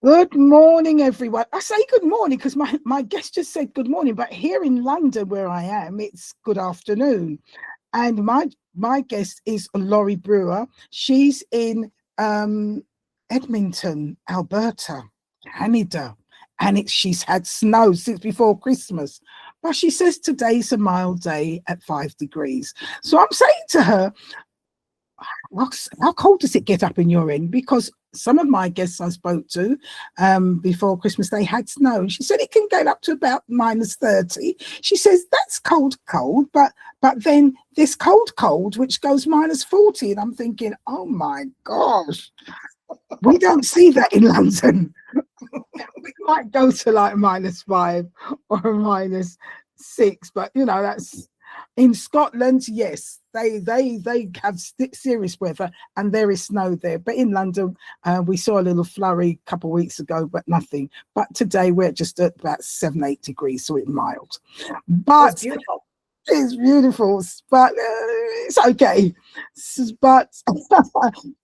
Good morning, everyone. I say good morning because my guest just said good morning, but here in London, where I am, it's good afternoon. And my guest is Lorri Brewer. She's in Edmonton, Alberta, Canada, and she's had snow since before Christmas. But she says today's a mild day at 5 degrees. So I'm saying to her, how cold does it get up in your end? Because some of my guests I spoke to before Christmas, they had snow. And she said it can get up to about -30. She says that's cold, cold, but then this cold, which goes -40. And I'm thinking, oh my gosh, we don't see that in London. We might go to like -5 or -6, but that's in Scotland. Yes, they have serious weather and there is snow there. But in London, we saw a little flurry a couple of weeks ago, but nothing. But today we're just at about 7-8 degrees, so it's mild. But It's beautiful. it's beautiful, but it's okay. But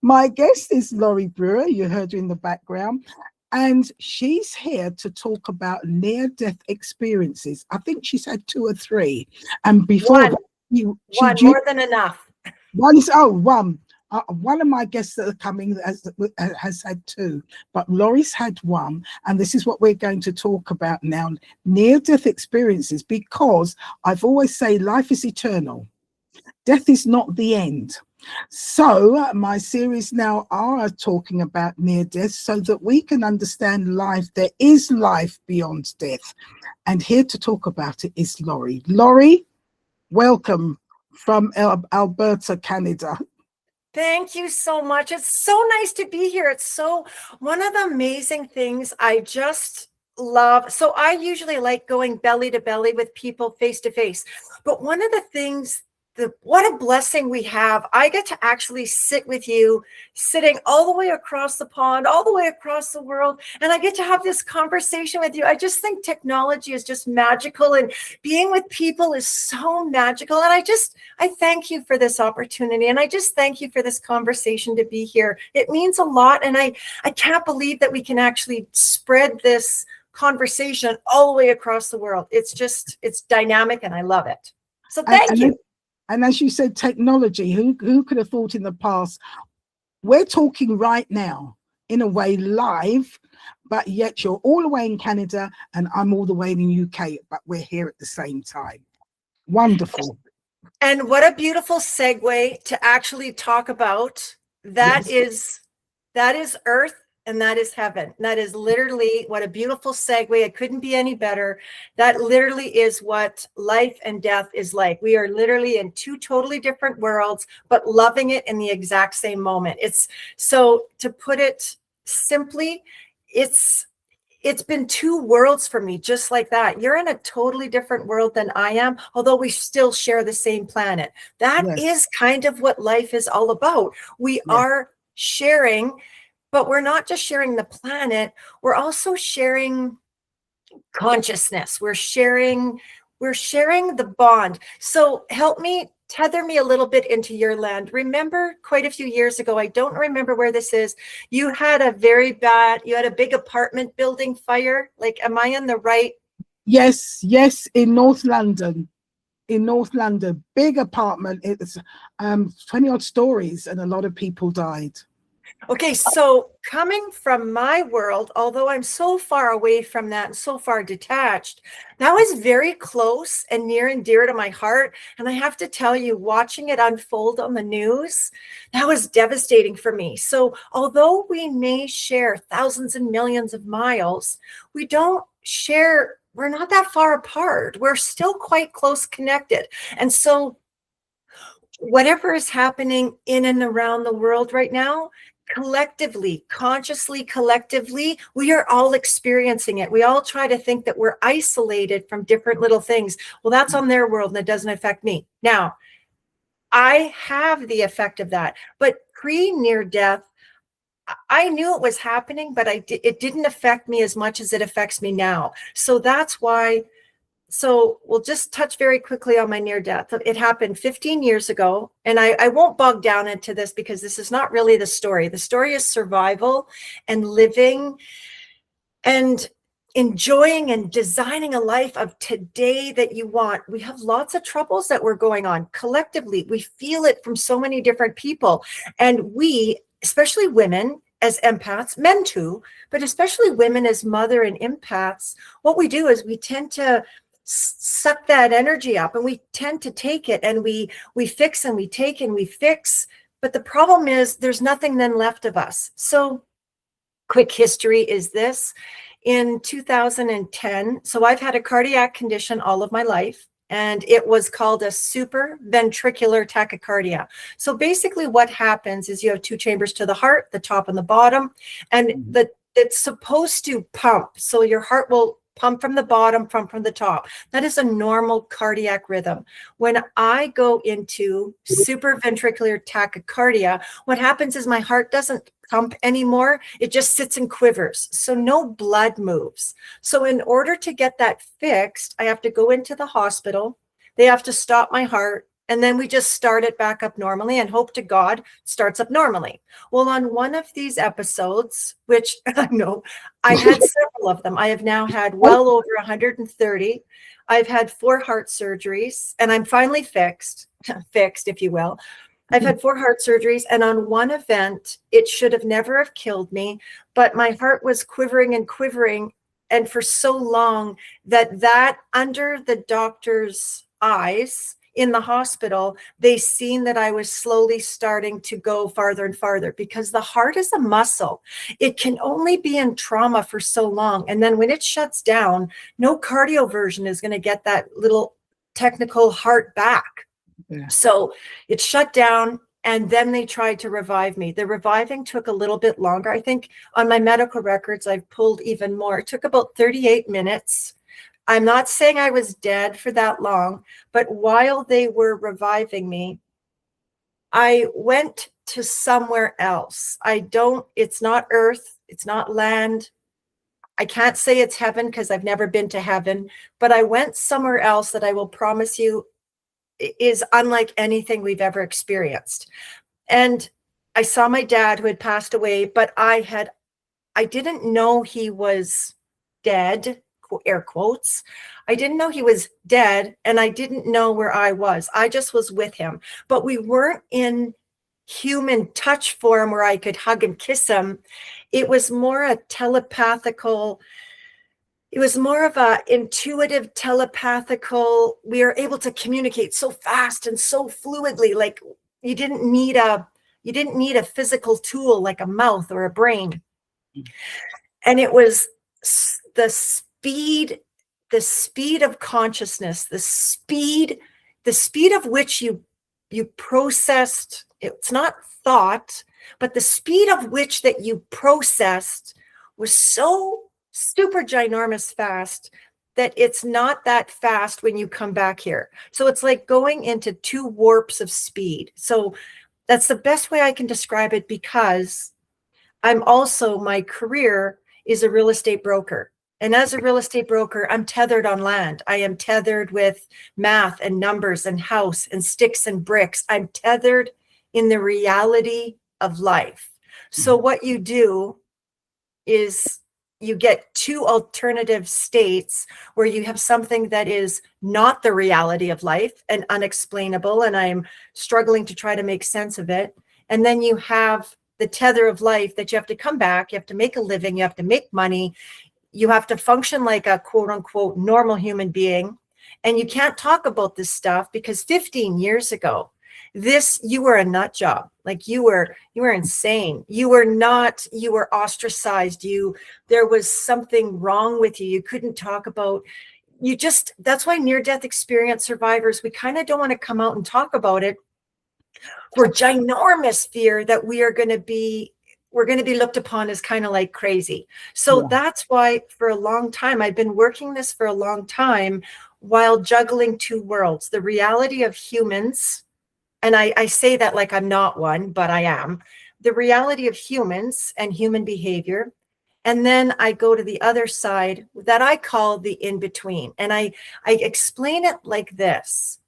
my guest is Lorri Brewer. You heard her in the background. And she's here to talk about near-death experiences. I think she's had 2 or 3. And before One, more than enough. one. One of my guests that are coming has had 2, but Lorri's had 1. And this is what we're going to talk about now, near-death experiences, because I've always say life is eternal. Death is not the end. So my series now are talking about near death so that we can understand life. There is life beyond death. And here to talk about it is Lorri. Lorri, welcome from Alberta, Canada. Thank you so much. It's so nice to be here. It's one of the amazing things I just love. So I usually like going belly to belly with people face to face. But one of the things what a blessing we have. I get to actually sit with you, sitting all the way across the pond, all the way across the world, and I get to have this conversation with you. I just think technology is just magical, and being with people is so magical. And I thank you for this opportunity, and I just thank you for this conversation to be here. It means a lot, and I can't believe that we can actually spread this conversation all the way across the world. It's dynamic, and I love it. So thank you. And as you said, technology, who could have thought in the past? We're talking right now, in a way, live, but yet you're all the way in Canada and I'm all the way in the UK, but we're here at the same time. Wonderful. And what a beautiful segue to actually talk about that. Yes. That is Earth. And that is heaven. That is literally what a beautiful segue. It couldn't be any better. That literally is what life and death is like. We are literally in 2 totally different worlds, but loving it in the exact same moment. So to put it simply, it's been 2 worlds for me, just like that. You're in a totally different world than I am, although we still share the same planet. That is kind of what life is all about. We are sharing. But we're not just sharing the planet, we're also sharing consciousness. We're sharing the bond. So tether me a little bit into your land. Remember quite a few years ago, I don't remember where this is, you had a big apartment building fire. Like, am I in the right? Yes, in North London. Big apartment. It's 20 odd stories and a lot of people died. Okay, so coming from my world, although I'm so far away from that and so far detached, that was very close and near and dear to my heart. And I have to tell you, watching it unfold on the news, that was devastating for me. So although we may share thousands and millions of miles, we're not that far apart. We're still quite close connected. And so whatever is happening in and around the world right now, collectively, consciously, collectively, we are all experiencing it. We all try to think that we're isolated from different little things. Well, that's on their world and it doesn't affect me. Now, I have the effect of that, but pre-near death, I knew it was happening, but it didn't affect me as much as it affects me now. So that's why. So we'll just touch very quickly on my near death. It happened 15 years ago, and I won't bog down into this because this is not really the story. The story is survival and living and enjoying and designing a life of today that you want. We have lots of troubles that we're going on collectively. We feel it from so many different people. And we, especially women as empaths, men too, but especially women as mother and empaths, what we do is we tend to suck that energy up, and we tend to take it, and we fix and we take and we fix. But the problem is there's nothing then left of us. So quick history is this. In 2010, so I've had a cardiac condition all of my life, and it was called a supraventricular tachycardia. So basically what happens is you have two chambers to the heart, the top and the bottom, and it's supposed to pump. So your heart will pump from the bottom, pump from the top. That is a normal cardiac rhythm. When I go into supraventricular tachycardia, what happens is my heart doesn't pump anymore. It just sits and quivers. So no blood moves. So in order to get that fixed, I have to go into the hospital. They have to stop my heart. And then we just start it back up normally and hope to God starts up normally. Well, on one of these episodes, which I know I had several of them, I have now had well over 130. I've had 4 heart surgeries, and I'm finally fixed, if you will. I've had 4 heart surgeries, and on one event, it should have never have killed me, but my heart was quivering and quivering, and for so long that under the doctor's eyes in the hospital, they seen that I was slowly starting to go farther and farther, because the heart is a muscle. It can only be in trauma for so long. And then when it shuts down, no cardioversion is going to get that little technical heart back. Yeah. So it shut down, and then they tried to revive me. The reviving took a little bit longer. I think on my medical records, I've pulled even more. It took about 38 minutes. I'm not saying I was dead for that long, but while they were reviving me, I went to somewhere else. It's not earth, it's not land. I can't say it's heaven because I've never been to heaven, but I went somewhere else that I will promise you is unlike anything we've ever experienced. And I saw my dad, who had passed away, but I didn't know he was dead, air quotes. I didn't know he was dead, and I didn't know where I was. I just was with him, but we weren't in human touch form where I could hug and kiss him. It was more a telepathical, it was more of a intuitive telepathical. We are able to communicate so fast and so fluidly. Like you didn't need a physical tool like a mouth or a brain. And it was the speed of consciousness, the speed of which you processed. It's not thought, but the speed of which that you processed was so super ginormous fast that it's not that fast when you come back here. So it's like going into 2 warps of speed. So that's the best way I can describe it, because my career is a real estate broker. And as a real estate broker, I'm tethered on land. I am tethered with math and numbers and house and sticks and bricks. I'm tethered in the reality of life. So what you do is you get 2 alternative states where you have something that is not the reality of life and unexplainable, and I'm struggling to try to make sense of it. And then you have the tether of life that you have to come back, you have to make a living, you have to make money, you have to function like a quote unquote normal human being. And you can't talk about this stuff because 15 years ago, you were a nut job. Like you were insane. You were ostracized. There was something wrong with you. You couldn't talk about, that's why near-death experience survivors, we kind of don't want to come out and talk about it for ginormous fear that we're going to be looked upon as kind of like crazy. So that's why for a long time, I've been working this for a long time while juggling 2 worlds, the reality of humans. And I say that like I'm not one, but I am. The reality of humans and human behavior. And then I go to the other side that I call the in-between. And I explain it like this.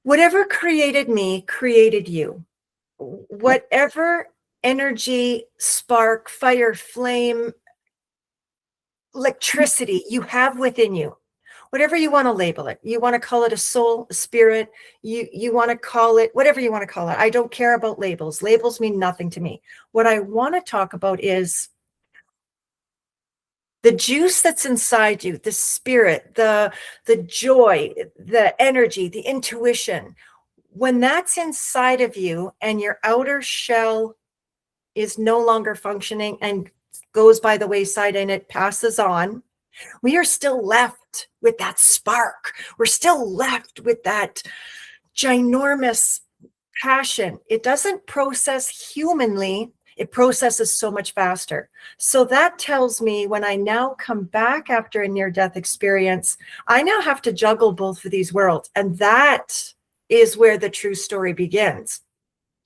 Whatever created me created you. Whatever energy, spark, fire, flame, electricity you have within you, whatever you want to label it. You want to call it a soul, a spirit, you want to call it whatever you want to call it. I don't care about labels. Labels mean nothing to me. What I want to talk about is the juice that's inside you, the spirit, the joy, the energy, the intuition. When that's inside of you and your outer shell is no longer functioning and goes by the wayside and it passes on, we are still left with that spark. We're still left with that ginormous passion. It doesn't process humanly. It processes so much faster. So that tells me when I now come back after a near-death experience, I now have to juggle both of these worlds. And that is where the true story begins.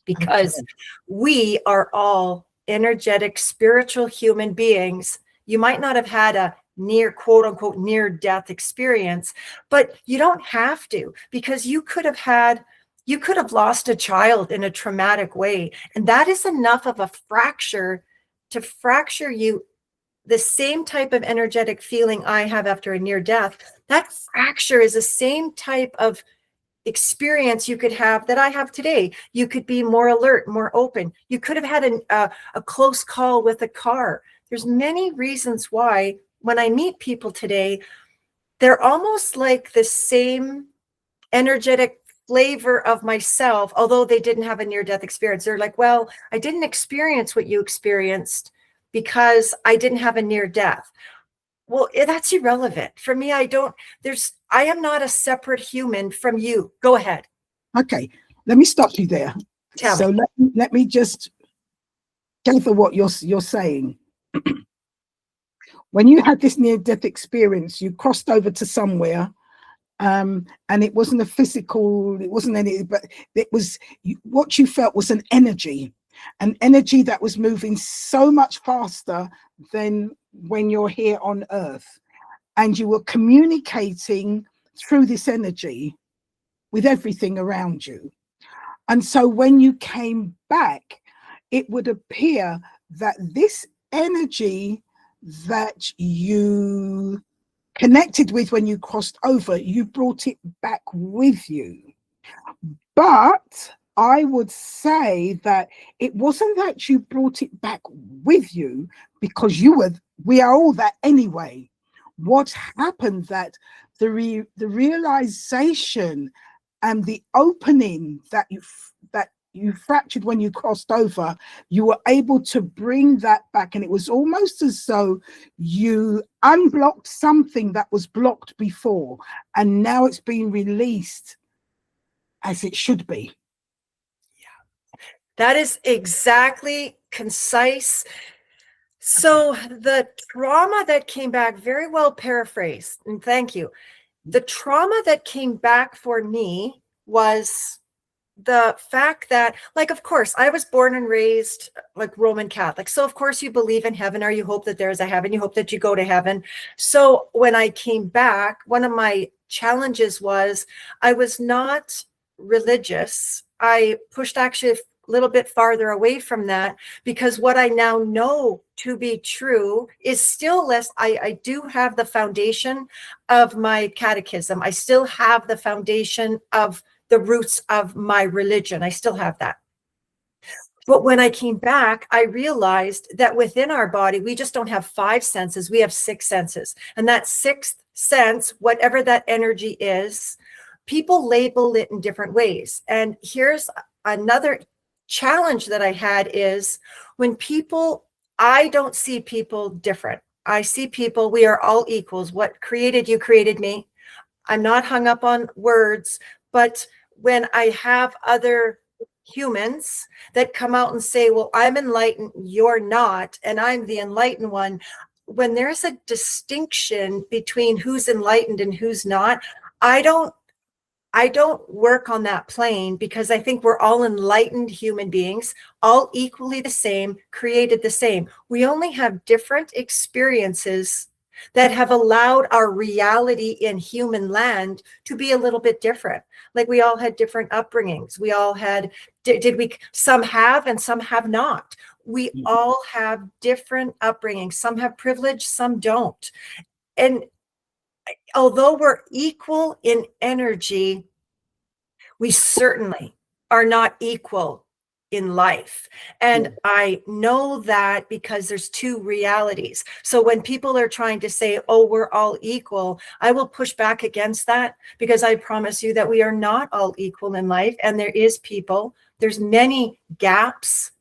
Because we are all energetic, spiritual human beings. You might not have had a near, quote unquote, near death experience, but you don't have to, because you could have lost a child in a traumatic way. And that is enough of a fracture to fracture you. The same type of energetic feeling I have after a near death, that fracture is the same type of experience you could have that I have today. You could be more alert, more open. You could have had a close call with a car. There's many reasons why when I meet people today, they're almost like the same energetic flavor of myself, although they didn't have a near-death experience. They're like, well, I didn't experience what you experienced because I didn't have a near-death. Well, that's irrelevant. For me, I am not a separate human from you. Go ahead. Okay, let me stop you there. Tell me. Let me just gather what you're saying. When you had this near-death experience, you crossed over to somewhere, and it wasn't a physical, it wasn't any, but it was what you felt was an energy that was moving so much faster than when you're here on Earth, and you were communicating through this energy with everything around you. And so when you came back, it would appear that this energy that you connected with when you crossed over, you brought it back with you. But I would say that it wasn't that you brought it back with you, because we are all that anyway. What happened that the realization and the opening that you fractured when you crossed over, you were able to bring that back, and it was almost as though you unblocked something that was blocked before, and now it's being released as it should be. Yeah, that is exactly concise. So the trauma that came back, very well paraphrased, and thank you. The trauma that came back for me was the fact that, like, of course, I was born and raised like Roman Catholic. So of course you believe in heaven, or you hope that there's a heaven, you hope that you go to heaven. So when I came back, one of my challenges was I was not religious. I pushed actually a little bit farther away from that, because what I now know to be true is still less. I do have the foundation of my catechism. I still have the foundation of the roots of my religion. I still have that. But when I came back, I realized that within our body, we just don't have 5 senses. We have 6 senses. And that 6th sense, whatever that energy is, people label it in different ways. And here's another challenge that I had is I don't see people different. I see people, we are all equals. What created you created me. I'm not hung up on words, but when I have other humans that come out and say, well, I'm enlightened, you're not, and I'm the enlightened one, when there's a distinction between who's enlightened and who's not, I don't work on that plane, because I think we're all enlightened human beings, all equally the same, created the same. We only have different experiences that have allowed our reality in human land to be a little bit different. Like we all had different upbringings. We all had, some have and some have not. We all have different upbringings. Some have privilege, some don't. And although we're equal in energy, we certainly are not equal in life. And I know that because there's two realities. So when people are trying to say, oh, we're all equal, I will push back against that, because I promise you that we are not all equal in life. And there's many gaps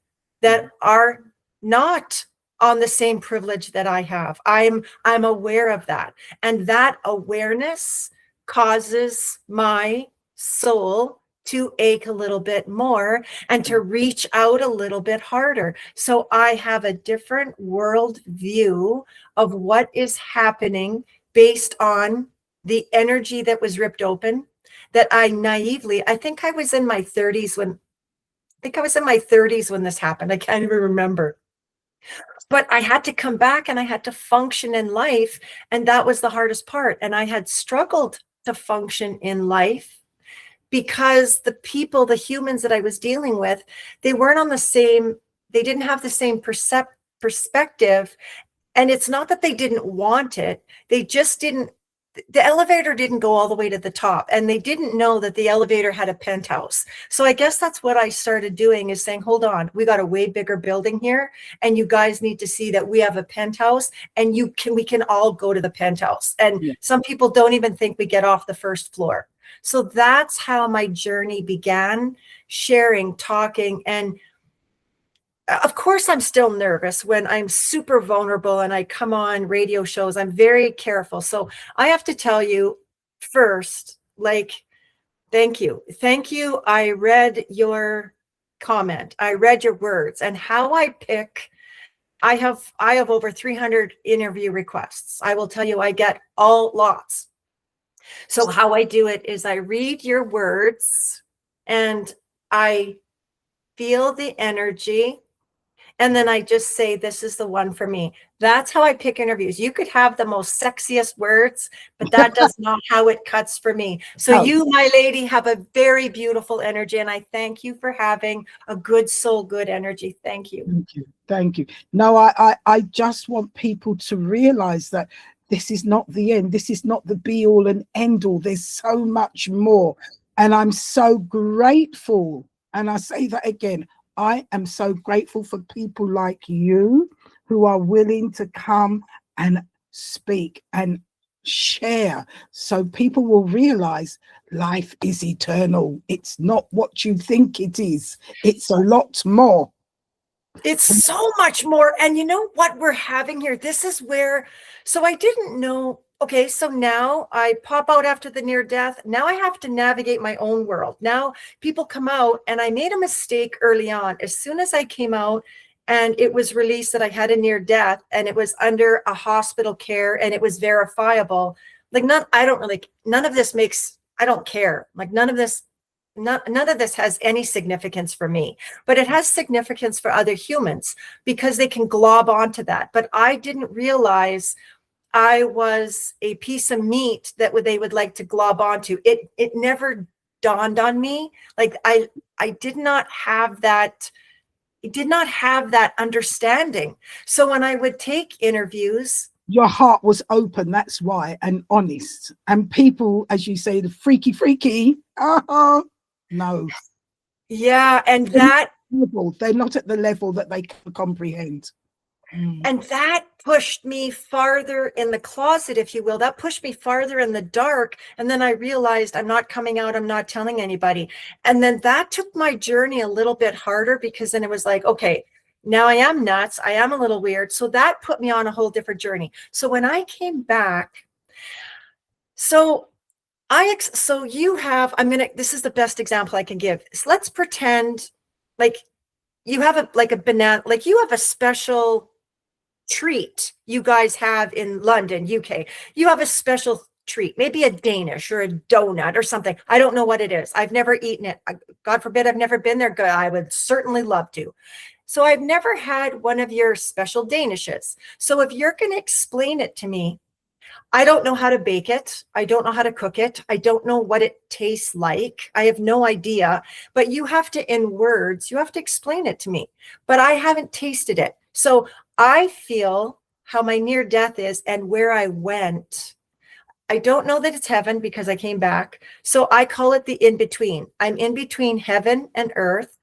that are not on the same privilege that I have. I'm aware of that. And that awareness causes my soul to ache a little bit more and to reach out a little bit harder. So I have a different world view of what is happening based on the energy that was ripped open, that I think I was in my 30s when this happened. I can't even remember. But I had to come back and I had to function in life. And that was the hardest part. And I had struggled to function in life because the humans that I was dealing with, they didn't have the same perspective. And it's not that they didn't want it. The elevator didn't go all the way to the top, and they didn't know that the elevator had a penthouse. So I guess that's what I started doing, is saying, hold on, we got a way bigger building here, and you guys need to see that we have a penthouse, and we can all go to the penthouse. And some people don't even think we get off the first floor. So that's how my journey began, sharing, talking. And of course, I'm still nervous when I'm super vulnerable and I come on radio shows. I'm very careful. So I have to tell you first, thank you. Thank you. I read your comment. I read your words, and how I pick. I have over 300 interview requests. I will tell you, I get lots. So how I do it is I read your words and I feel the energy. And then I just say, this is the one for me. That's how I pick interviews. You could have the most sexiest words, but that does not how it cuts for me. So you, my lady, have a very beautiful energy. And I thank you for having a good soul, good energy. Thank you. Thank you. Thank you. No, I just want people to realize that this is not the end. This is not the be all and end all. There's so much more. And I'm so grateful. And I say that again. I am so grateful for people like you who are willing to come and speak and share, so people will realize life is eternal. It's not what you think it is. It's a lot more. It's so much more. And you know what we're having here? This is where, so I didn't know. Okay, so now I pop out after the near death. Now I have to navigate my own world. Now people come out, and I made a mistake early on. As soon as I came out and it was released that I had a near death, and it was under a hospital care, and it was verifiable. None of this makes, I don't care. None of this has any significance for me, but it has significance for other humans because they can glob onto that. But I didn't realize I was a piece of meat that they would like to glob onto. It never dawned on me. I did not have that. It did not have that understanding. So when I would take interviews, your heart was open. That's why, and honest. And people, as you say, the freaky. No. Yeah, and they're not at the level that they can comprehend. And that pushed me farther in the closet, if you will. That pushed me farther in the dark. And then I realized I'm not coming out. I'm not telling anybody. And then that took my journey a little bit harder, because then it was like, okay, now I am nuts. I am a little weird. So that put me on a whole different journey. So when I came back, this is the best example I can give. So let's pretend you have a banana, you have a special treat you guys have in London, UK. You have a special treat, maybe a Danish or a donut or something. I don't know what it is. I've never eaten it. God forbid, I've never been there. I would certainly love to. So I've never had one of your special Danishes. So if you're going to explain it to me, I don't know how to bake it. I don't know how to cook it. I don't know what it tastes like. I have no idea. But you have to, in words, you have to explain it to me. But I haven't tasted it. So I feel how my near death is and where I went. I don't know that it's heaven because I came back. So I call it the in between. I'm in between heaven and earth.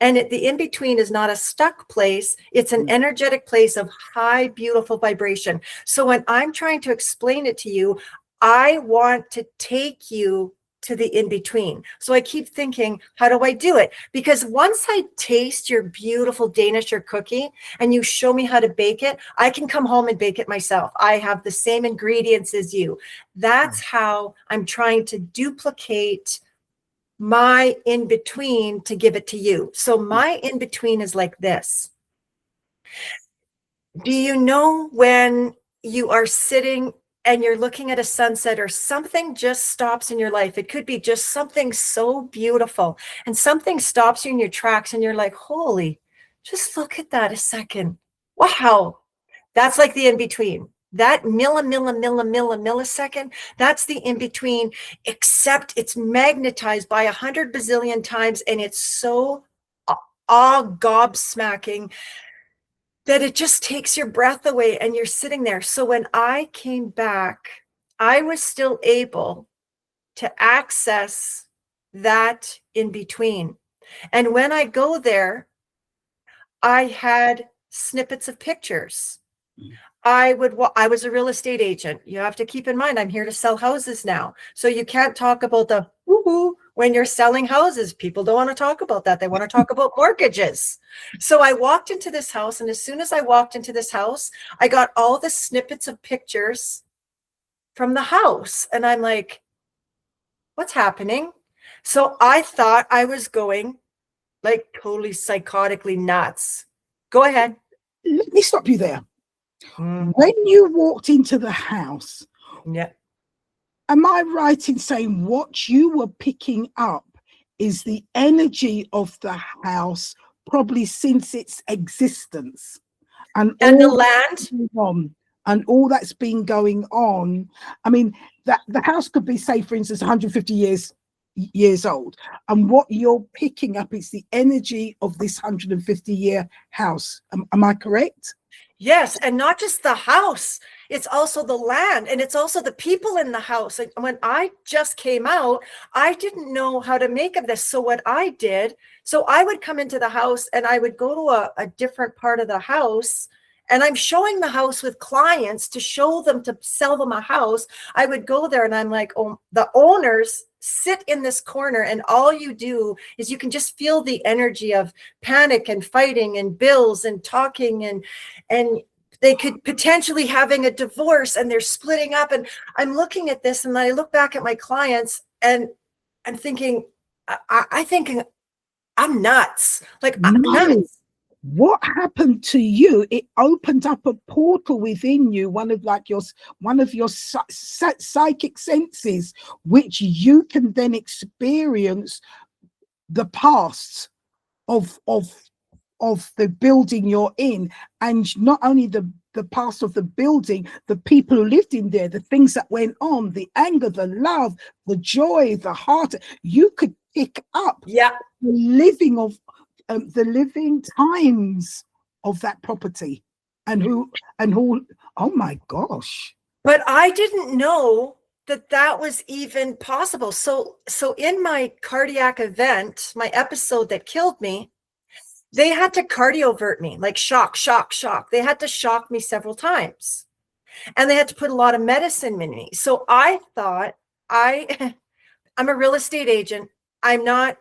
And the in between is not a stuck place. It's an energetic place of high, beautiful vibration. So when I'm trying to explain it to you, I want to take you to the in between. So I keep thinking, how do I do it? Because once I taste your beautiful Danish or cookie and you show me how to bake it, I can come home and bake it myself. I have the same ingredients as you. That's how I'm trying to duplicate my in between to give it to you. So my in between is like this. Do you know when you are sitting and you're looking at a sunset or something just stops in your life? It could be just something so beautiful and something stops you in your tracks and you're like, holy, just look at that a second. Wow. That's like the in between. That millisecond, that's the in between, except it's magnetized by 100 bazillion times. And it's so gobsmacking that it just takes your breath away and you're sitting there. So when I came back, I was still able to access that in between. And when I go there, I had snippets of pictures. I was a real estate agent. You have to keep in mind, I'm here to sell houses now. So you can't talk about the woo-hoo when you're selling houses. People don't want to talk about that. They want to talk about mortgages. So I walked into this house, and as soon as I walked into this house, I got all the snippets of pictures from the house. And I'm like, what's happening? So I thought I was going like totally psychotically nuts. Go ahead. Let me stop you there. When you walked into the house, yeah, am I right in saying what you were picking up is the energy of the house probably since its existence and the all land and all that's been going on? I mean, that the house could be, say, for instance, 150 years old, and what you're picking up is the energy of this 150-year house. Am I correct? Yes, and not just the house, it's also the land, and it's also the people in the house. Like when I just came out, I didn't know how to make of this. So what I did, so I would come into the house and I would go to a different part of the house, and I'm showing the house with clients to show them, to sell them a house. I would go there and I'm like, oh, the owners sit in this corner, and all you do is you can just feel the energy of panic and fighting and bills and talking, and they could potentially having a divorce, and they're splitting up. And I'm looking at this, and I look back at my clients, and I'm thinking, I think I'm nuts. Like, I'm No. nuts. What happened to you? It opened up a portal within you, one of your psychic senses, which you can then experience the past of the building you're in, and not only the past of the building, the people who lived in there, the things that went on, the anger, the love, the joy, the heart. You could pick up Yeah. the living times of that property, and who. Oh my gosh! But I didn't know that was even possible. So in my cardiac event, my episode that killed me, they had to cardiovert me, like shock. They had to shock me several times, and they had to put a lot of medicine in me. So I thought, I'm a real estate agent. I'm not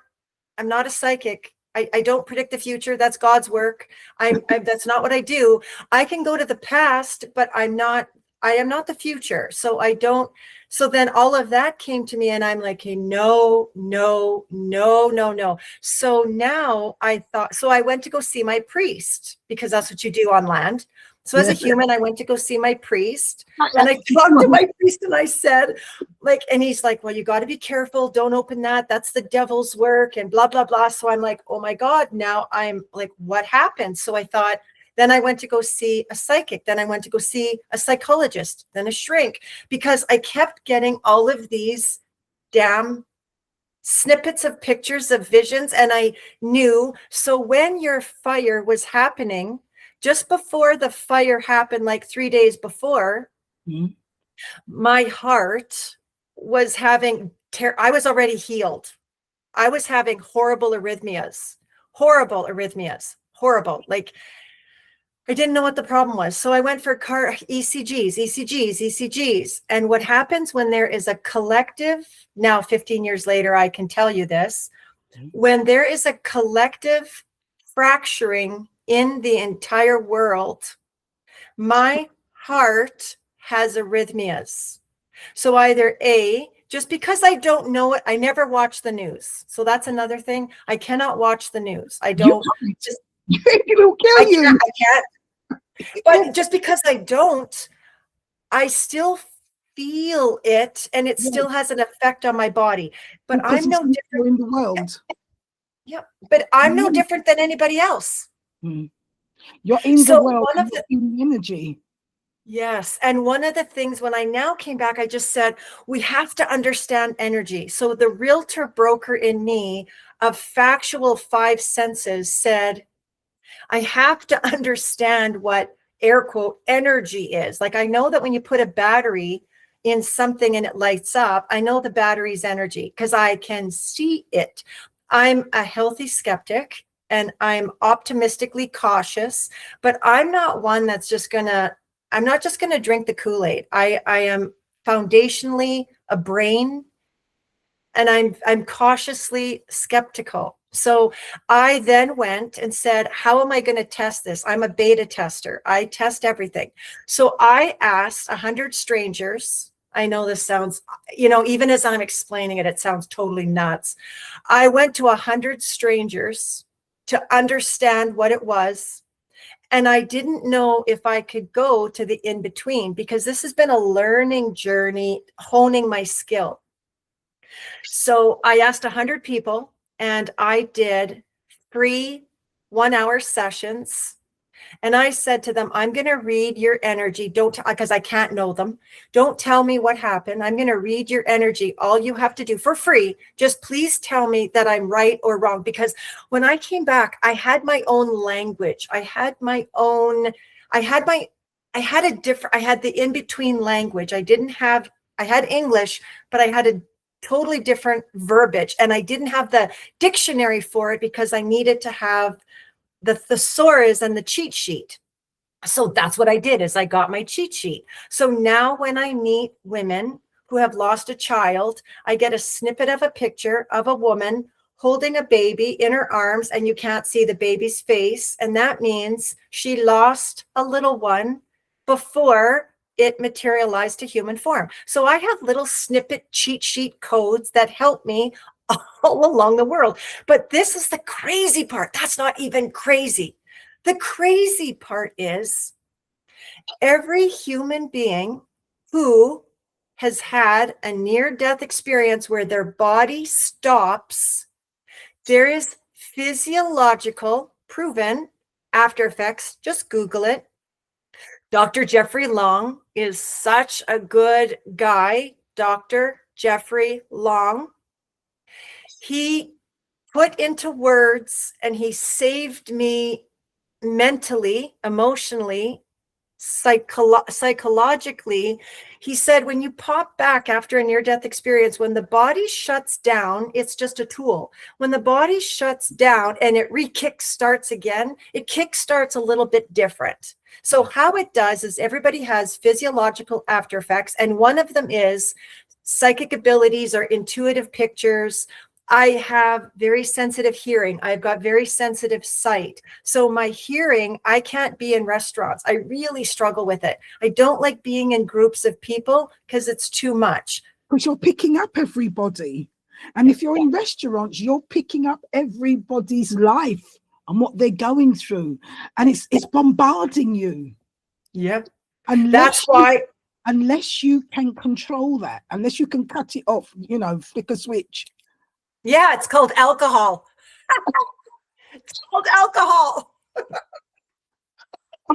a psychic. I don't predict the future. That's God's work. That's not what I do. I can go to the past, but I am not the future. So I don't. So then all of that came to me, and I'm like, hey, no. So now I went to go see my priest, because that's what you do on land. So as a human, I went to go see my priest, and I talked to my priest, and I said, like, and he's like, well, you got to be careful. Don't open that. That's the devil's work, and blah, blah, blah. So I'm like, oh my God, now I'm like, what happened? So I thought, Then I went to go see a psychic. Then I went to go see a psychologist, then a shrink, because I kept getting all of these damn snippets of pictures of visions. And I knew, so when your fire was happening, just before the fire happened, like 3 days before, my heart was having, I was already healed. I was having horrible arrhythmias, horrible. Like, I didn't know what the problem was. So I went for ECGs. And what happens when there is a collective, now 15 years later, I can tell you this, when there is a collective fracturing in the entire world, my heart has arrhythmias. So either A, just because I don't know it, I never watch the news. So that's another thing. I cannot watch the news. I don't. It will kill you. I can't. But just because I don't, I still feel it, and it still has an effect on my body. But because I'm no different in the world. Yeah, but I'm no different than anybody else. You're in the world. One of the energy. Yes. And one of the things when I now came back, I just said, we have to understand energy. So the realtor broker in me of factual 5 senses said, I have to understand what air quote energy is. Like, I know that when you put a battery in something and it lights up, I know the battery's energy because I can see it. I'm a healthy skeptic and I'm optimistically cautious, but I'm not one that's just I'm not just going to drink the Kool-Aid. I am foundationally a brain, and I'm cautiously skeptical. So I then went and said, how am I going to test this? I'm a beta tester. I test everything. So I asked 100 strangers. I know this sounds, even as I'm explaining it, it sounds totally nuts. I went to 100 strangers to understand what it was. And I didn't know if I could go to the in-between, because this has been a learning journey, honing my skill. So I asked 100 people, and I did 3 one-hour sessions. And I said to them, I'm going to read your energy. Because I can't know them. Don't tell me what happened. I'm going to read your energy. All you have to do for free, just please tell me that I'm right or wrong. Because when I came back, I had my own language. I had the in-between language. I had English, but I had a totally different verbiage. And I didn't have the dictionary for it because I needed to have the thesaurus and the cheat sheet. So that's what I did, is I got my cheat sheet. So now when I meet women who have lost a child, I get a snippet of a picture of a woman holding a baby in her arms, and you can't see the baby's face. And that means she lost a little one before it materialized to human form. So I have little snippet cheat sheet codes that help me all along the world. But this is the crazy part. That's not even crazy. The crazy part is every human being who has had a near-death experience where their body stops, there is physiological proven after effects. Just Google it. Dr. Jeffrey Long is such a good guy. Dr. Jeffrey Long. He put into words, and he saved me mentally, emotionally, psychologically. He said, when you pop back after a near-death experience, when the body shuts down, it's just a tool. When the body shuts down and it kick-starts again, it kick-starts a little bit different. So how it does is everybody has physiological after effects, and one of them is psychic abilities or intuitive pictures. I have very sensitive hearing. I've got very sensitive sight. So my hearing, I can't be in restaurants. I really struggle with it. I don't like being in groups of people because it's too much. Because you're picking up everybody. And if you're in restaurants, you're picking up everybody's life and what they're going through. And it's bombarding you. Yep. Unless you can control that, unless you can cut it off, flick a switch. Yeah, it's called alcohol. It's called alcohol.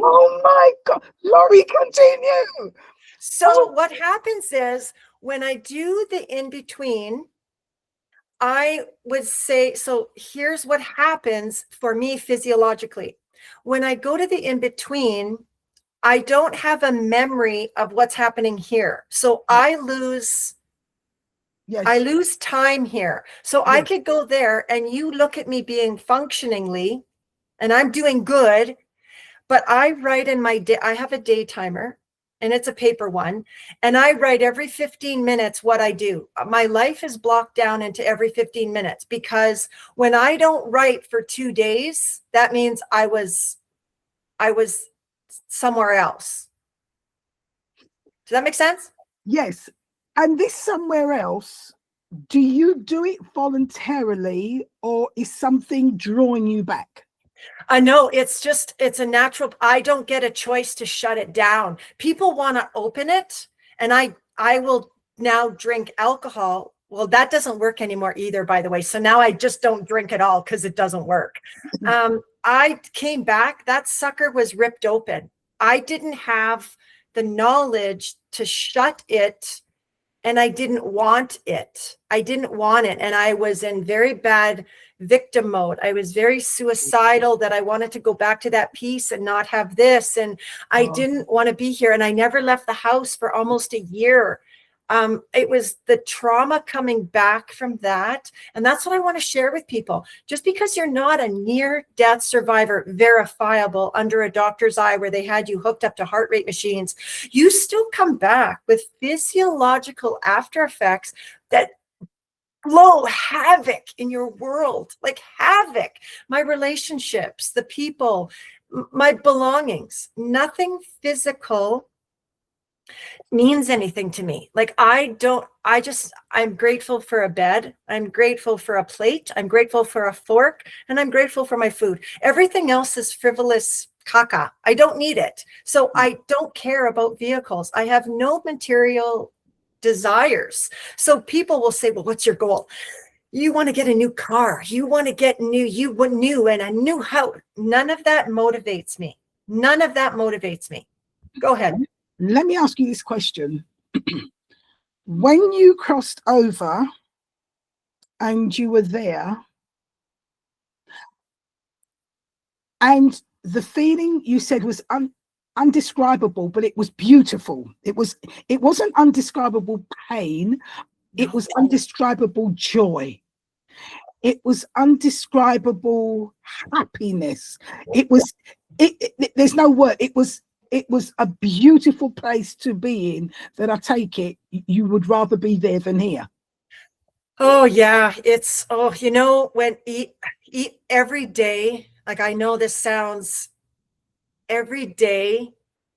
Oh my God. Lorri, continue. So what happens is when I do the in-between, I would say, so here's what happens for me physiologically. When I go to the in-between, I don't have a memory of what's happening here. So I lose time here. So I could go there and you look at me being functioningly, and I'm doing good, but I write in my day, I have a day timer and it's a paper one. And I write every 15 minutes what I do. My life is blocked down into every 15 minutes because when I don't write for 2 days, that means I was somewhere else. Does that make sense? Yes. And this somewhere else, do you do it voluntarily or is something drawing you back? No, it's a natural. I don't get a choice to shut it down. People want to open it, and I will now drink alcohol. Well, that doesn't work anymore either, by the way. So now I just don't drink at all because it doesn't work. I came back, that sucker was ripped open. I didn't have the knowledge to shut it, and I didn't want it. I didn't want it. And I was in very bad victim mode. I was very suicidal that I wanted to go back to that piece and not have this. And I didn't want to be here. And I never left the house for almost a year. It was the trauma coming back from that. And that's what I want to share with people. Just because you're not a near-death survivor, verifiable under a doctor's eye where they had you hooked up to heart rate machines, you still come back with physiological after effects that blow havoc in your world, like havoc. My relationships, the people, my belongings, nothing physical means anything to me. Like I'm grateful for a bed. I'm grateful for a plate. I'm grateful for a fork, and I'm grateful for my food. Everything else is frivolous caca. I don't need it. So I don't care about vehicles. I have no material desires. So people will say, well, what's your goal? You want to get a new car. You want to get new and a new house. None of that motivates me. None of that motivates me. Go ahead. Let me ask you this question. When you crossed over and you were there, and the feeling you said was undescribable, but it was beautiful. It wasn't undescribable pain. It was undescribable joy. It was undescribable happiness. There's no word. It was a beautiful place to be in, that I take it you would rather be there than here. Oh yeah, when eat every day, like I know this sounds, every day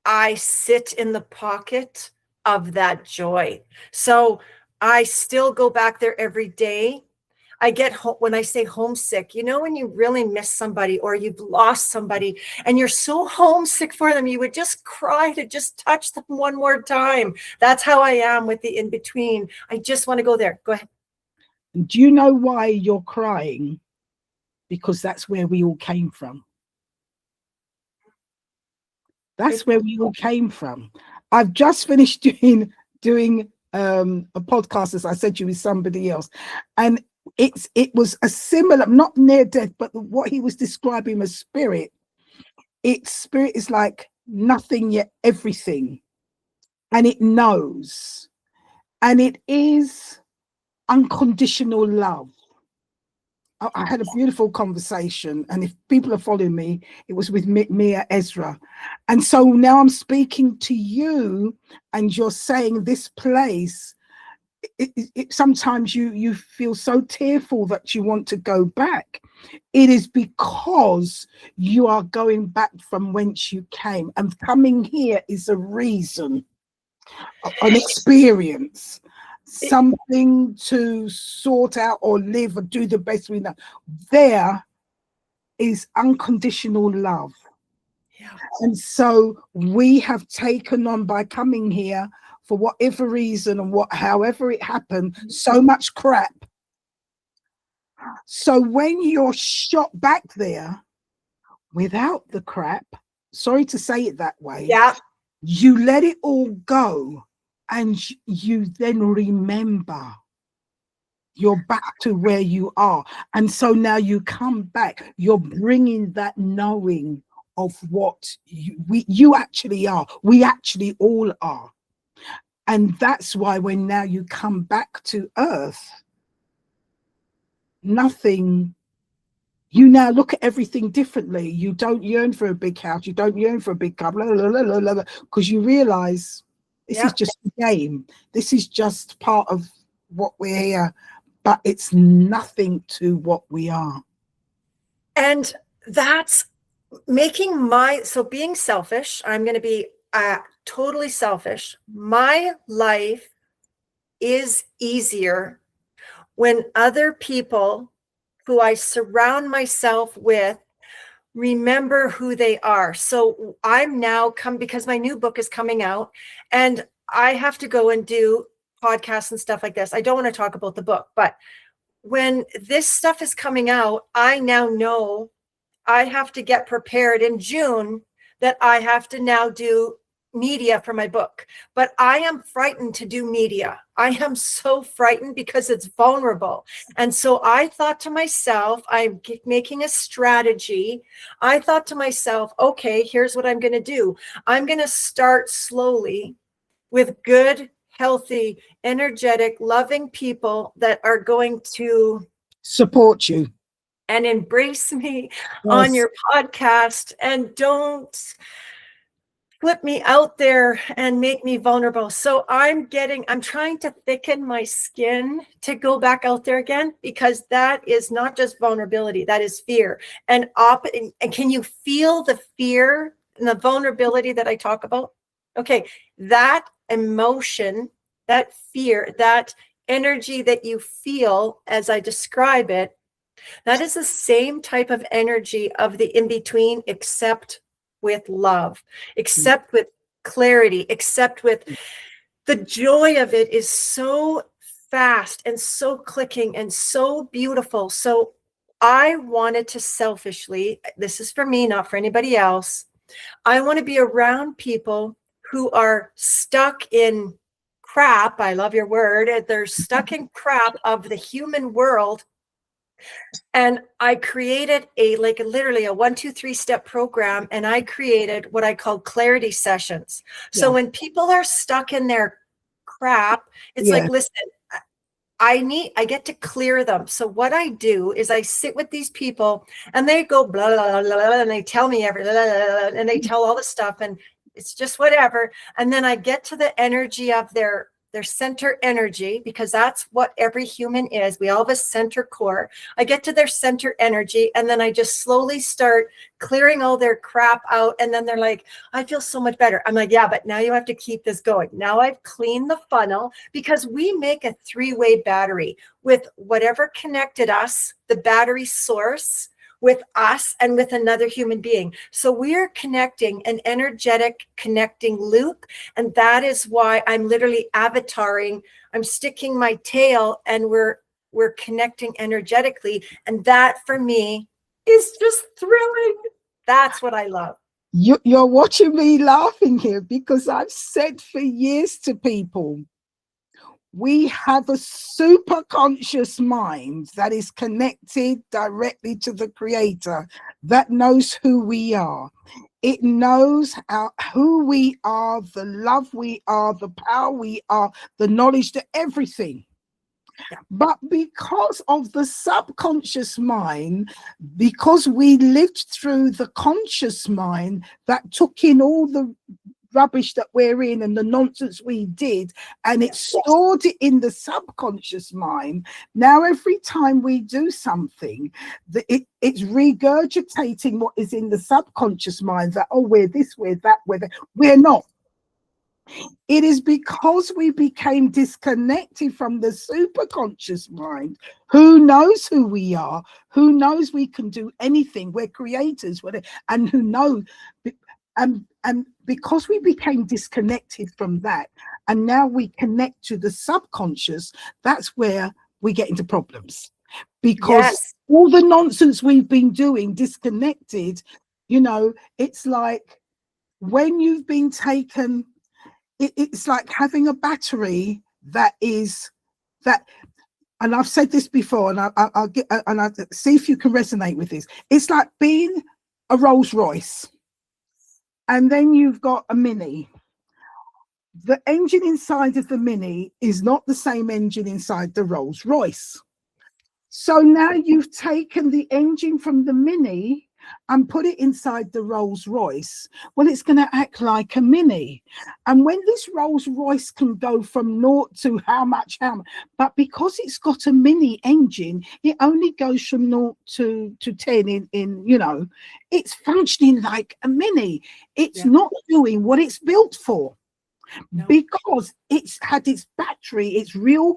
I sit in the pocket of that joy. So I still go back there every day. I get home, when I say homesick, when you really miss somebody or you've lost somebody and you're so homesick for them, you would just cry to just touch them one more time. That's how I am with the in-between. I just want to go there. Go ahead. Do you know why you're crying? Because that's where we all came from. That's where we all came from. I've just finished doing a podcast, as I said to you, with somebody else, and it was a similar, not near death, but what he was describing as spirit. Its spirit is like nothing yet everything, and it knows, and it is unconditional love. I had a beautiful conversation, and if people are following me, it was with Mia Ezra. And so now I'm speaking to you, and you're saying this place, sometimes you feel so tearful that you want to go back. It is because you are going back from whence you came, and coming here is a reason, an experience, something to sort out or live or do the best we know. There is unconditional love. Yeah. And so we have taken on, by coming here for whatever reason and however it happened, so much crap. So when you're shot back there without the crap, sorry to say it that way, Yeah. you let it all go, and you then remember you're back to where you are. And so now you come back, you're bringing that knowing of what you actually are. We actually all are. And that's why when now you come back to earth, nothing, you now look at everything differently. You don't yearn for a big house. You don't yearn for a big car, because you realize this is just a game. This is just part of what we're here, but it's nothing to what we are. And that's so being selfish, I'm going to be totally selfish. My life is easier when other people who I surround myself with remember who they are. So I'm now because my new book is coming out, and I have to go and do podcasts and stuff like this. I don't want to talk about the book, but when this stuff is coming out, I now know I have to get prepared in June that I have to now do media for my book. But I am frightened to do media. I am so frightened because it's vulnerable. And so I thought to myself, I'm making a strategy. I thought to myself, okay, here's what I'm going to do. I'm going to start slowly with good, healthy, energetic, loving people that are going to support you and embrace me on your podcast, and don't flip me out there and make me vulnerable. So I'm trying to thicken my skin to go back out there again, because that is not just vulnerability, that is fear. And can you feel the fear and the vulnerability that I talk about? Okay, that emotion, that fear, that energy that you feel as I describe it, that is the same type of energy of the in-between, except with love, except with clarity, except with the joy of it is so fast and so clicking and so beautiful. So I wanted to selfishly, this is for me, not for anybody else, I want to be around people who are stuck in crap. I love your word. They're stuck in crap of the human world. And I created literally a 1, 2, 3 step program. And I created what I call clarity sessions. So when people are stuck in their crap, it's like, listen, I get to clear them. So what I do is I sit with these people and they go blah, blah, blah, blah, and they tell me blah, blah, blah, and they tell all the stuff, and it's just whatever. And then I get to the energy of their center energy, because that's what every human is. We all have a center core. I get to their center energy, and then I just slowly start clearing all their crap out. And then they're like, I feel so much better. I'm like, yeah, but now you have to keep this going. Now I've cleaned the funnel, because we make a 3-way battery with whatever connected us, the battery source, with us and with another human being. So we are connecting an energetic connecting loop. And that is why I'm literally avataring. I'm sticking my tail, and we're connecting energetically. And that for me is just thrilling. That's what I love. You're watching me laughing here, because I've said for years to people, we have a super conscious mind that is connected directly to the creator, that knows who we are. It knows who we are, the love we are, the power we are, the knowledge, the everything. But because of the subconscious mind, because we lived through the conscious mind that took in all the rubbish that we're in and the nonsense we did, and it stored it in the subconscious mind. Now every time we do something, it's regurgitating what is in the subconscious mind, that we're this, we're that, we're not. It is because we became disconnected from the superconscious mind, who knows who we are, who knows we can do anything, we're creators, and who know. And because we became disconnected from that, and now we connect to the subconscious, that's where we get into problems. Because all the nonsense we've been doing, disconnected, it's like when you've been taken, it's like having a battery that is that. And I've said this before, and I'll get and I see if you can resonate with this. It's like being a Rolls Royce, and then you've got a Mini. The engine inside of the Mini is not the same engine inside the Rolls Royce. So now you've taken the engine from the Mini and put it inside the Rolls Royce. Well, it's going to act like a Mini. And when this Rolls Royce can go from naught to how much, but because it's got a Mini engine, it only goes from naught to 10 in, it's functioning like a Mini. It's not doing what it's built for. No. Because it's had its battery, its real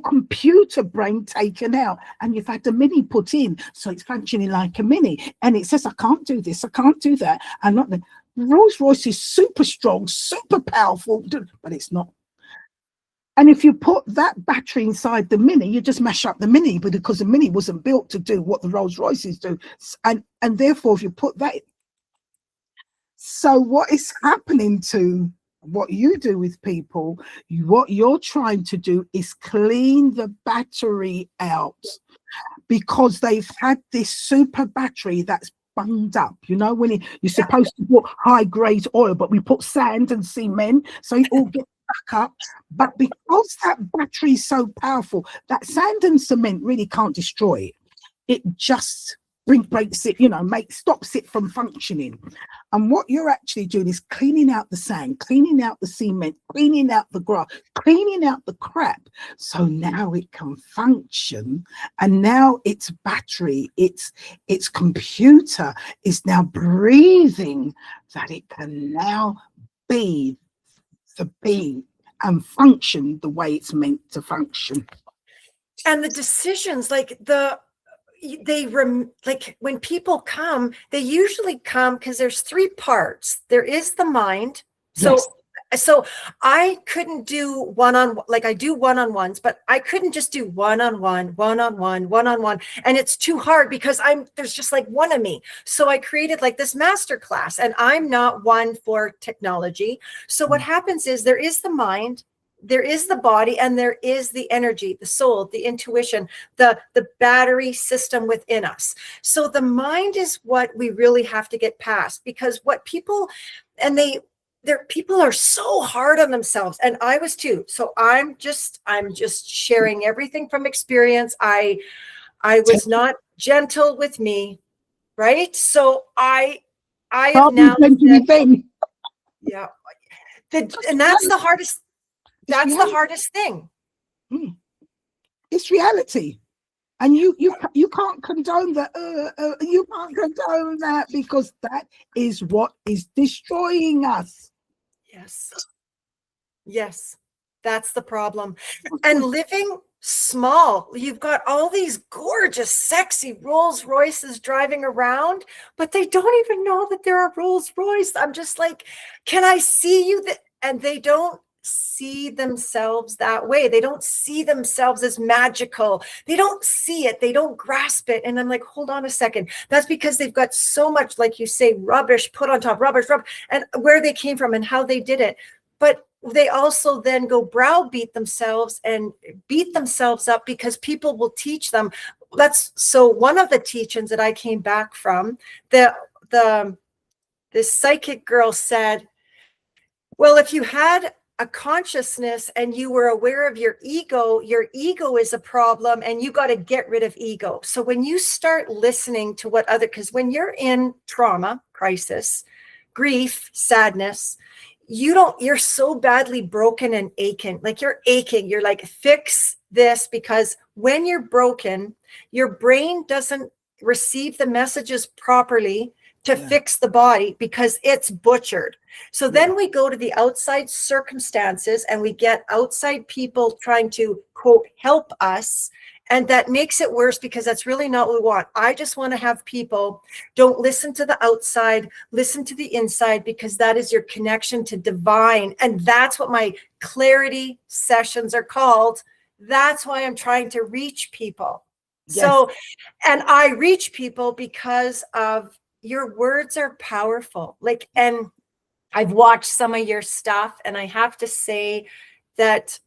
computer brain taken out, and you've had the Mini put in, so it's functioning like a Mini, and it says, I can't do this, I can't do that. I'm not. Rolls Royce is super strong, super powerful, but it's not. And if you put that battery inside the Mini, you just mash up the Mini, because the Mini wasn't built to do what the Rolls Royces do, and therefore if you put that. So what is happening to what you do with people, what you're trying to do is clean the battery out, because they've had this super battery that's bunged up. When you're supposed to put high grade oil, but we put sand and cement, so it all gets back up. But because that battery is so powerful, that sand and cement really can't destroy it. It just breaks it, stops it from functioning. And what you're actually doing is cleaning out the sand, cleaning out the cement, cleaning out the grass, cleaning out the crap. So now it can function. And now its battery, its computer is now breathing that it can now be the being and function the way it's meant to function. And the decisions, like when people come, they usually come because there's three parts. There is the mind. So I couldn't do I do one-on-ones, but I couldn't just do one-on-one. And it's too hard because there's just like one of me. So I created like this master class, and I'm not one for technology. So what happens is there is the mind, there is the body, and there is the energy, the soul, the intuition, the battery system within us. So the mind is what we really have to get past, because what people, people are so hard on themselves, and I was too. So I'm just sharing everything from experience. I was not gentle with me, right? So I have now said, yeah, and that's the hardest. That's the hardest thing. It's reality, and you can't condone that. You can't condone that, because that is what is destroying us. Yes, that's the problem. And living small, you've got all these gorgeous, sexy Rolls Royces driving around, but they don't even know that they're a Rolls Royce. I'm just like, can I see you? And they don't see themselves that way. They don't see themselves as magical. They don't see it. They don't grasp it. And I'm like, hold on a second. That's because they've got so much, like you say, rubbish put on top, rubbish, and where they came from and how they did it. But they also then go browbeat themselves and beat themselves up because people will teach them. So one of the teachings that I came back from, this psychic girl said, well, if you had a consciousness and you were aware of your ego is a problem, and you got to get rid of ego. So when you start listening to because when you're in trauma, crisis, grief, sadness, you're so badly broken and aching, you're like, fix this, because when you're broken, your brain doesn't receive the messages properly to fix the body because it's butchered. So then we go to the outside circumstances and we get outside people trying to, quote, help us. And that makes it worse, because that's really not what we want. I just want to have people don't listen to the outside, listen to the inside, because that is your connection to divine. And that's what my clarity sessions are called. That's why I'm trying to reach people. Yes. So, and I reach people because of your words are powerful. Like, and I've watched some of your stuff, and I have to say that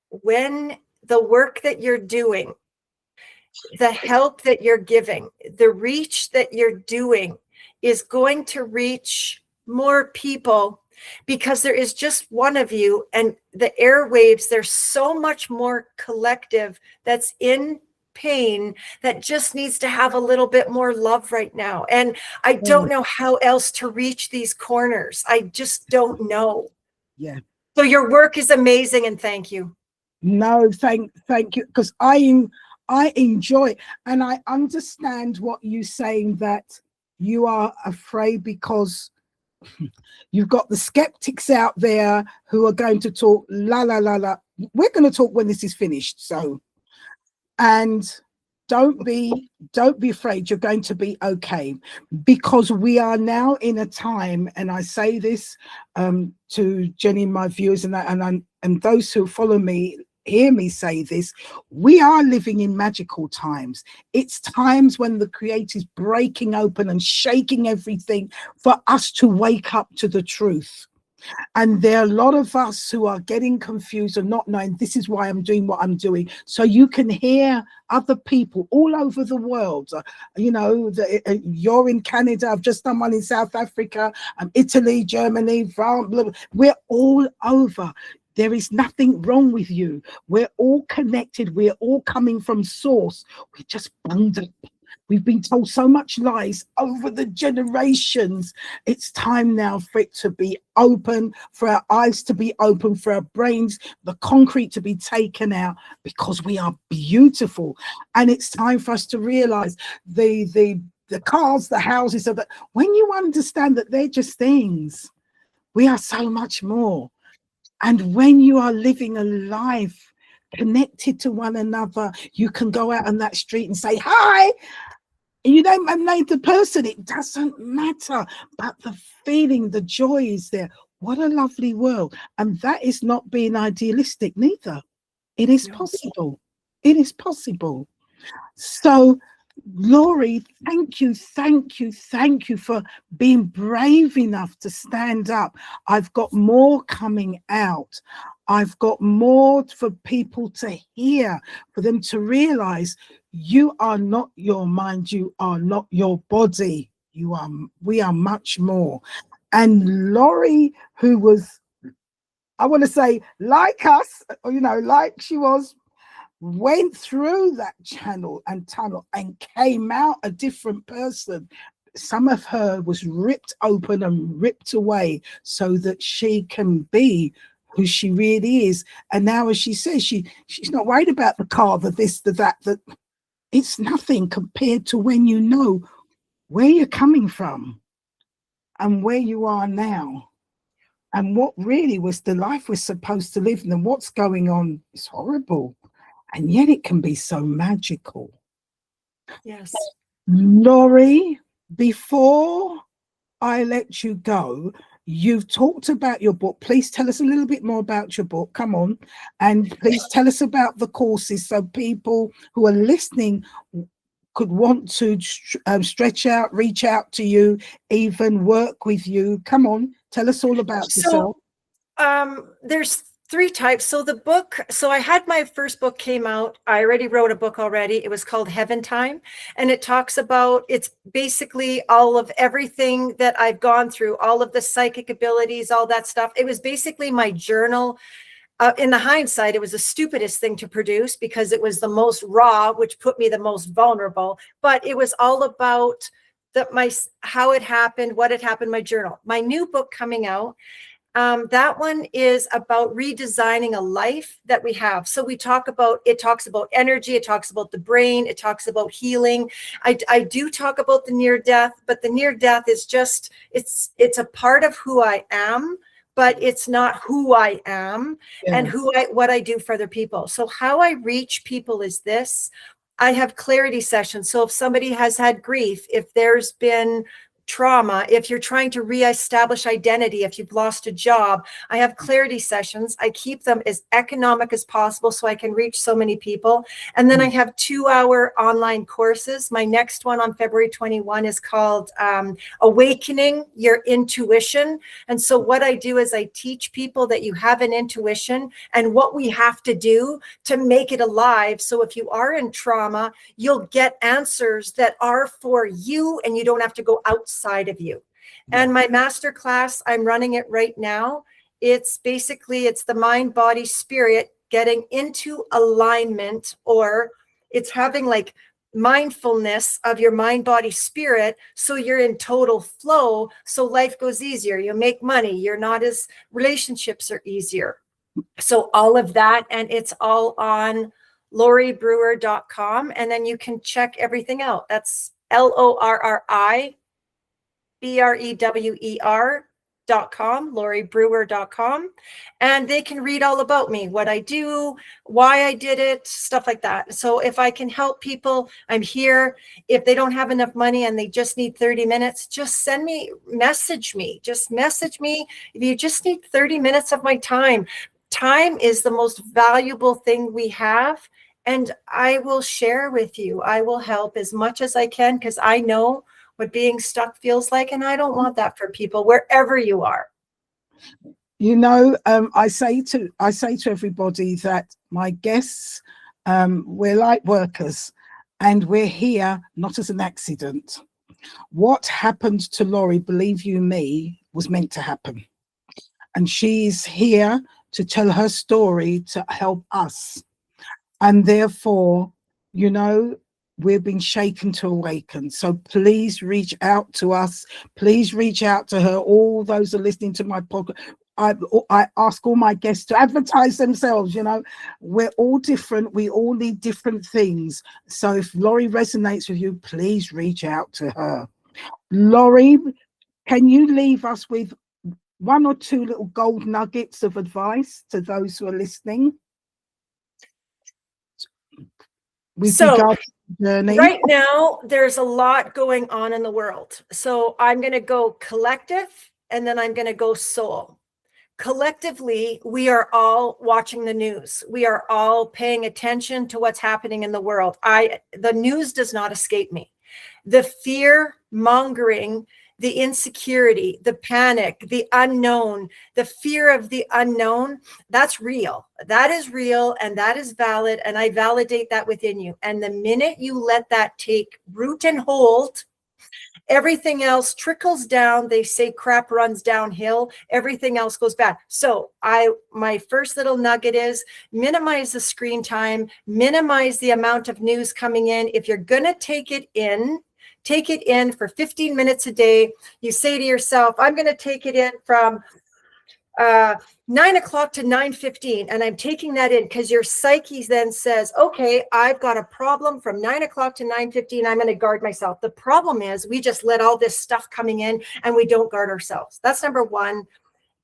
when the work that you're doing, the help that you're giving, the reach that you're doing is going to reach more people, because there is just one of you, and the airwaves, there's so much more collective that's in pain that just needs to have a little bit more love right now. And I don't know how else to reach these corners. I just don't know. Yeah. So your work is amazing, and thank you. No, thank you, because I enjoy it, and I understand what you're saying, that you are afraid because you've got the skeptics out there who are going to talk la la la la. We're going to talk when this is finished. So, and don't be afraid. You're going to be okay, because we are now in a time, and I say this to Jenny, my viewers, and those who follow me hear me say this. We are living in magical times. It's times when the Creator is breaking open and shaking everything for us to wake up to the truth. And there are a lot of us who are getting confused and not knowing, this is why I'm doing what I'm doing. So you can hear other people all over the world. You're in Canada. I've just done one in South Africa, Italy, Germany, France. We're all over. There is nothing wrong with you. We're all connected. We're all coming from source. We're just bunged up. We've been told so much lies over the generations. It's time now for it to be open, for our eyes to be open, for our brains, the concrete to be taken out, because we are beautiful. And it's time for us to realize the cars, the houses, so that when you understand that they're just things, we are so much more. And when you are living a life connected to one another, you can go out on that street and say, hi. You don't name the person, it doesn't matter. But the feeling, the joy is there. What a lovely world. And that is not being idealistic neither. It is possible. It is possible. So, Lorri, thank you for being brave enough to stand up. I've got more coming out. I've got more for people to hear, for them to realize you are not your mind, you are not your body. We are much more. And Lorri, who was, I want to say, like us, like she was, went through that channel and tunnel and came out a different person. Some of her was ripped open and ripped away so that she can be who she really is. And now, as she says, she's not worried about the car, the this, the that, that it's nothing compared to when you know where you're coming from and where you are now. And what really was the life we're supposed to live, and then what's going on is horrible. And yet it can be so magical. Yes. Lorri, before I let you go, you've talked about your book. Please tell us a little bit more about your book. Come on. And please tell us about the courses, so people who are listening could want to stretch out, reach out to you, even work with you. Come on, tell us all about yourself. There's 3 types. So the book, I had my first book came out. I already wrote a book already. It was called Heaven Time. And it talks about, it's basically all of everything that I've gone through, all of the psychic abilities, all that stuff. It was basically my journal. In the hindsight, it was the stupidest thing to produce because it was the most raw, which put me the most vulnerable. But it was all about how it happened, what had happened, my journal. My new book coming out, that one is about redesigning a life that we have. So it talks about energy, it talks about the brain, it talks about healing. I do talk about the near death, but the near death is just, it's a part of who I am, but it's not who I am and what I do for other people. So how I reach people is this. I have clarity sessions. So if somebody has had grief, if there's been trauma, if you're trying to reestablish identity, if you've lost a job, I have clarity sessions. I keep them as economic as possible so I can reach so many people. And then I have 2-hour online courses. My next one on February 21 is called Awakening Your Intuition. And so what I do is I teach people that you have an intuition and what we have to do to make it alive. So if you are in trauma, you'll get answers that are for you and you don't have to go outside of you. And my master class, I'm running it right now. It's basically, it's the mind, body, spirit getting into alignment, or it's having like mindfulness of your mind, body, spirit. So you're in total flow. So life goes easier. You make money. You're not as, relationships are easier. So all of that. And it's all on LorriBrewer.com. And then you can check everything out. That's LorriBrewer.com, LorriBrewer.com. And they can read all about me, what I do, why I did it, stuff like that. So if I can help people, I'm here. If they don't have enough money and they just need 30 minutes, just message me. Just message me. If you just need 30 minutes of my time. Time is the most valuable thing we have. And I will share with you. I will help as much as I can, because I know what being stuck feels like. And I don't want that for people, wherever you are. You know, I say to everybody that my guests, we're light workers and we're here not as an accident. What happened to Lorri, believe you me, was meant to happen. And she's here to tell her story to help us. And therefore, you know, we've been shaken to awaken. So please reach out to us. Please reach out to her. All those are listening to my podcast. I ask all my guests to advertise themselves. You know, we're all different. We all need different things. So if Lorri resonates with you, please reach out to her. Lorri, can you leave us with 1 or 2 little gold nuggets of advice to those who are listening? So right now, there's a lot going on in the world. So I'm going to go collective, and then I'm going to go soul. Collectively, we are all watching the news. We are all paying attention to what's happening in the world. The news does not escape me. The fear mongering, the insecurity, the panic, the unknown, the fear of the unknown, that's real. That is real and that is valid. And I validate that within you. And the minute you let that take root and hold, everything else trickles down. They say crap runs downhill. Everything else goes bad. So my first little nugget is minimize the screen time, minimize the amount of news coming in. If you're going to take it in for 15 minutes a day. You say to yourself, I'm going to take it in from 9 o'clock to 9:15. And I'm taking that in because your psyche then says, okay, I've got a problem from 9 o'clock to 9:15. I'm going to guard myself. The problem is we just let all this stuff coming in and we don't guard ourselves. That's number one.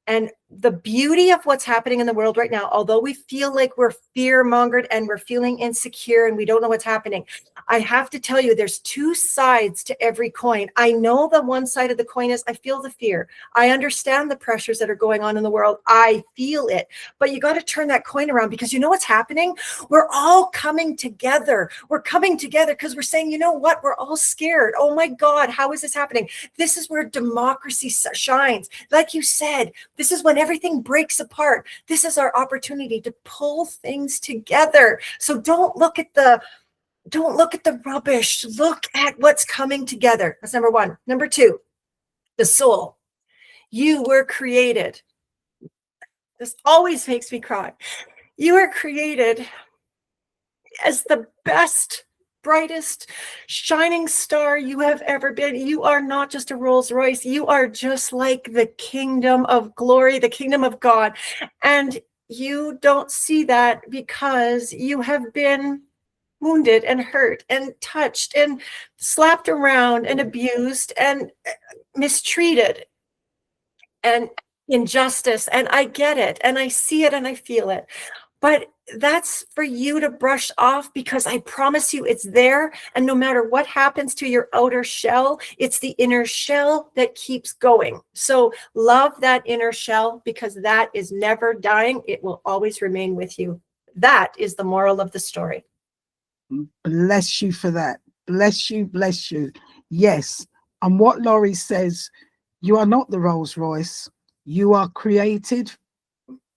And the beauty of what's happening in the world right now, although we feel like we're fear-mongered and we're feeling insecure and we don't know what's happening, I have to tell you, there's 2 sides to every coin. I know the one side of the coin is I feel the fear. I understand the pressures that are going on in the world. I feel it. But you got to turn that coin around, because you know what's happening? We're all coming together. We're coming together because we're saying, you know what? We're all scared. Oh my God, how is this happening? This is where democracy shines. Like you said, this is when everything breaks apart. This is our opportunity to pull things together. So don't look at the rubbish. Look at what's coming together. That's number one. Number 2, the soul. You were created. This always makes me cry. You were created as the best, brightest, shining star you have ever been. You are not just a Rolls Royce. You are just like the kingdom of glory, the kingdom of God. And you don't see that because you have been wounded and hurt and touched and slapped around and abused and mistreated and injustice. And I get it. And I see it and I feel it. But that's for you to brush off, because I promise you it's there. And no matter what happens to your outer shell, it's the inner shell that keeps going. So love that inner shell, because that is never dying. It will always remain with you. That is the moral of the story. Bless you for that. Bless you, bless you. Yes. And what Lorri says, you are not the Rolls Royce. You are created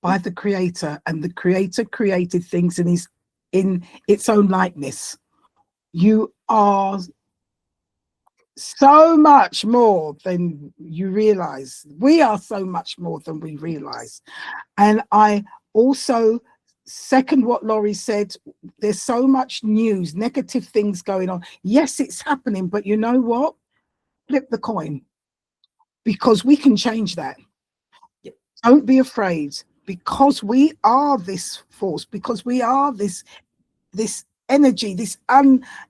by the Creator, and the Creator created things in its own likeness. You are so much more than you realize. We are so much more than we realize. And I also second what Lorri said. There's so much news, negative things going on. Yes, it's happening, but you know what? Flip the coin, because we can change that. Don't be afraid, because we are this force, because we are this energy,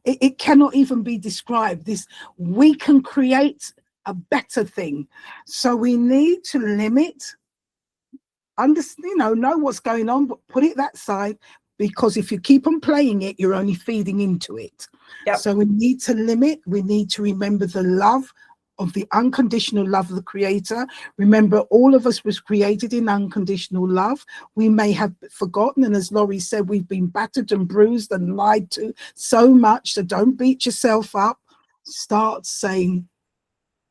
it cannot even be described. We can create a better thing. So we need to limit, understand, know what's going on, but put it that side, because if you keep on playing it, you're only feeding into it. Yep. So we need to limit. We need to remember the love of the unconditional love of the Creator. Remember, all of us was created in unconditional love. We may have forgotten, and as Lorri said, we've been battered and bruised and lied to so much. So don't beat yourself up. Start saying,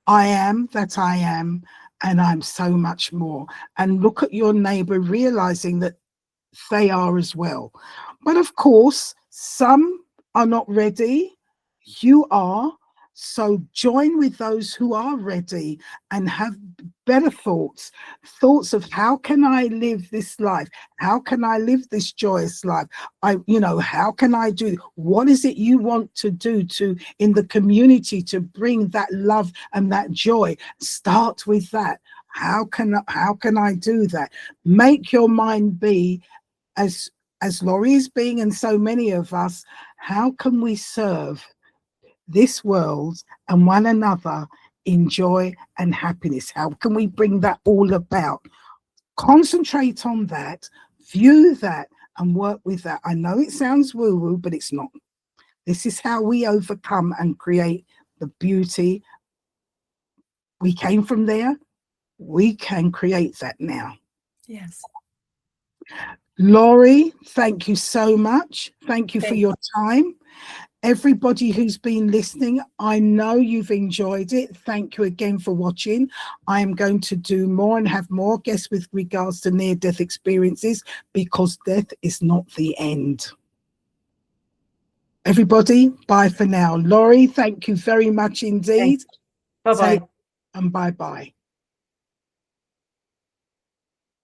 I am that I am, and I'm so much more. And look at your neighbor, realizing that they are as well. But of course, some are not ready. You are. So join with those who are ready and have better thoughts of how can I live this life? How can I live this joyous life? How can I do? What is it you want to do in the community to bring that love and that joy? Start with that. How can I do that? Make your mind be as Lorri is being, and so many of us. How can we serve this world and one another in joy and happiness? How can we bring that all about? Concentrate on that, view that, and work with that. I know it sounds woo-woo, but it's not. This is how we overcome and create the beauty. We came from there. We can create that now. Yes. Lorri, thank you so much. Thank you for your time. Everybody who's been listening, I know you've enjoyed it. Thank you again for watching. I am going to do more and have more guests with regards to near-death experiences, because death is not the end. Everybody, bye for now. Lorri, thank you very much indeed. Bye-bye. And bye-bye.